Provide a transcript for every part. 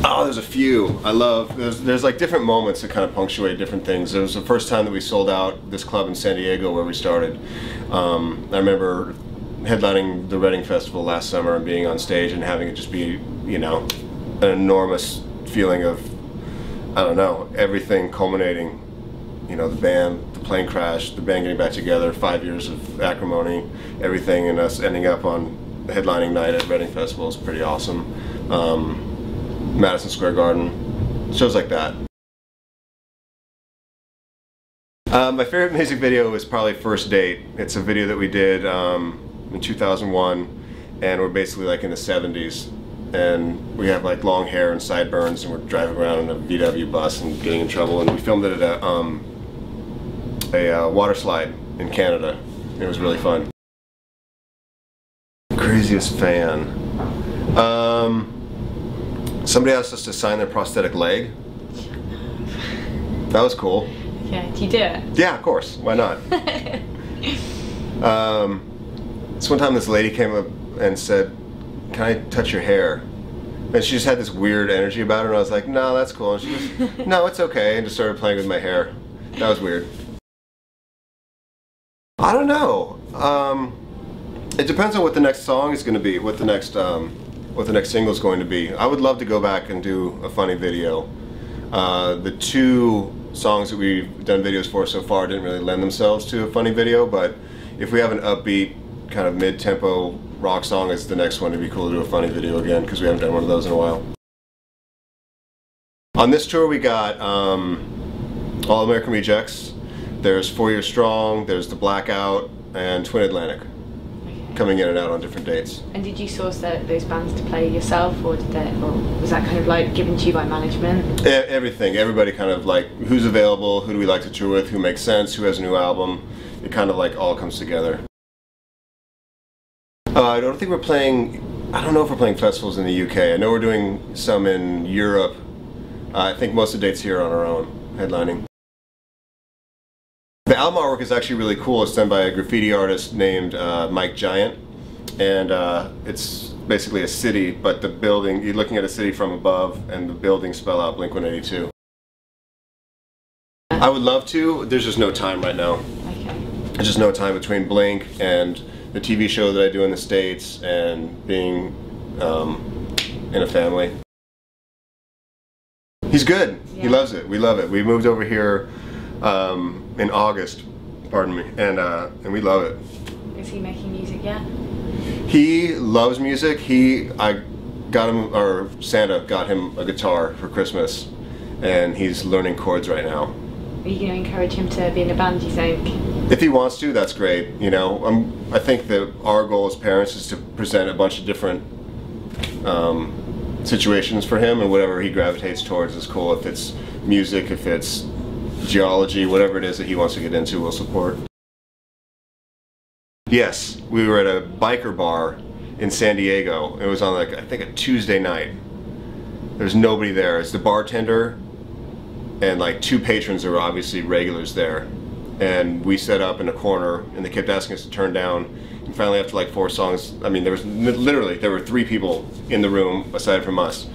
Oh, there's a few. There's like different moments that kind of punctuate different things. It was the first time that we sold out this club in San Diego where we started. I remember headlining the Reading Festival last summer and being on stage and having it just be, you know, an enormous feeling of, I don't know, everything culminating. You know, the band, the plane crash, the band getting back together, 5 years of acrimony, everything, and us ending up on the headlining night at Reading Festival is pretty awesome. Madison Square Garden, shows like that. My favorite music video is probably First Date. It's a video that we did in 2001, and we're basically like in the 70s. And we have like long hair and sideburns, and we're driving around in a VW bus and getting in trouble. And we filmed it at a water slide in Canada. It was really fun. Craziest fan. Somebody asked us to sign their prosthetic leg. That was cool. Okay, do you do it? Yeah, of course. Why not? This one time this lady came up and said, "Can I touch your hair?" And she just had this weird energy about her, and I was like, "No, that's cool." And she just, "No, it's okay," and just started playing with my hair. That was weird. I don't know. It depends on what the next song is going to be, what the next single is going to be. I would love to go back and do a funny video. The two songs that we've done videos for so far didn't really lend themselves to a funny video, but if we have an upbeat, kind of mid-tempo rock song as the next one, it'd be cool to do a funny video again, because we haven't done one of those in a while. On this tour we got All American Rejects, there's 4 Years Strong, there's The Blackout, and Twin Atlantic. Coming in and out on different dates. And did you source those bands to play yourself, or was that kind of like given to you by management? Everything. Everybody kind of like, who's available, who do we like to tour with, who makes sense, who has a new album. It kind of like all comes together. I don't think we're playing, I don't know if we're playing festivals in the UK. I know we're doing some in Europe. I think most of the dates here are on our own, headlining. The album artwork is actually really cool. It's done by a graffiti artist named Mike Giant, and it's basically a city, but the building, you're looking at a city from above, and the buildings spell out Blink-182. I would love to, there's just no time right now. Okay. There's just no time between Blink and the TV show that I do in the States and being in a family. He's good. Yeah. He loves it. We love it. We moved over here in August, pardon me, and we love it. Is he making music yet? He loves music. I got him, or Santa got him a guitar for Christmas, and he's learning chords right now. Are you going to encourage him to be in a band, do you think? If he wants to, that's great. You know, I think that our goal as parents is to present a bunch of different situations for him, and whatever he gravitates towards is cool. If it's music, if it's geology, whatever it is that he wants to get into, we'll support. Yes, we were at a biker bar in San Diego. It was on like, I think, a Tuesday night. There's nobody there. It's the bartender and like 2 patrons that were obviously regulars there. And we set up in a corner, and they kept asking us to turn down. And finally, after like 4 songs, I mean, there were 3 people in the room aside from us.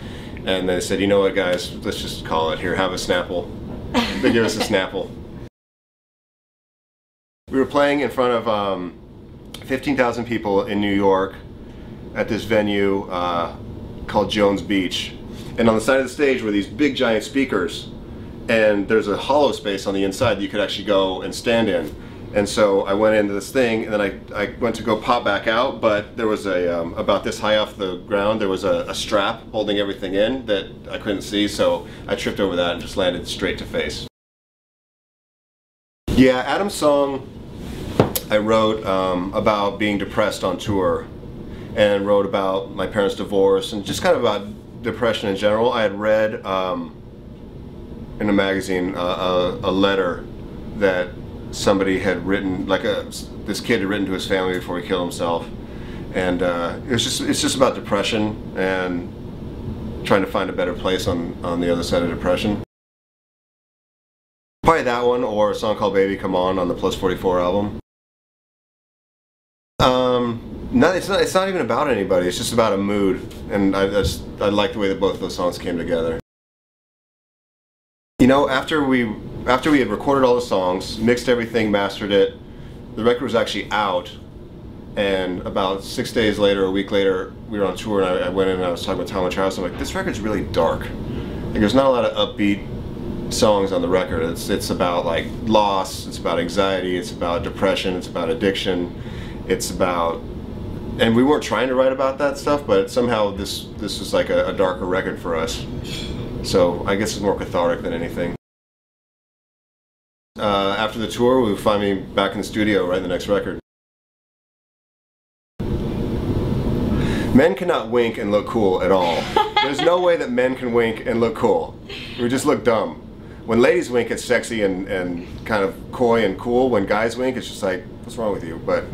And they said, "You know what, guys, let's just call it. Here, have a Snapple." They gave us a Snapple. We were playing in front of 15,000 people in New York at this venue called Jones Beach. And on the side of the stage were these big giant speakers, and there's a hollow space on the inside that you could actually go and stand in. And so I went into this thing, and then I went to go pop back out, but there was about this high off the ground, there was a strap holding everything in that I couldn't see, so I tripped over that and just landed straight to face. Yeah, Adam's song I wrote about being depressed on tour, and wrote about my parents' divorce, and just kind of about depression in general. I had read in a magazine a letter that somebody had written, like this kid had written to his family before he killed himself, and it's just about depression and trying to find a better place on the other side of depression. Probably that one, or a song called Baby Come On the Plus 44 album. No, it's not even about anybody. It's just about a mood, and I like the way that both of those songs came together. You know, after we had recorded all the songs, mixed everything, mastered it, the record was actually out, and about 6 days later, a week later, we were on tour, and I went in and I was talking with Tom and Charles. I'm like, this record's really dark. Like, there's not a lot of upbeat songs on the record. It's about like loss, it's about anxiety, it's about depression, it's about addiction, it's about, and we weren't trying to write about that stuff, but somehow this was like a darker record for us. So I guess it's more cathartic than anything. After the tour, we would find me back in the studio writing the next record. Men cannot wink and look cool at all. There's no way that men can wink and look cool. We just look dumb. When ladies wink, it's sexy and kind of coy and cool. When guys wink, it's just like, what's wrong with you? But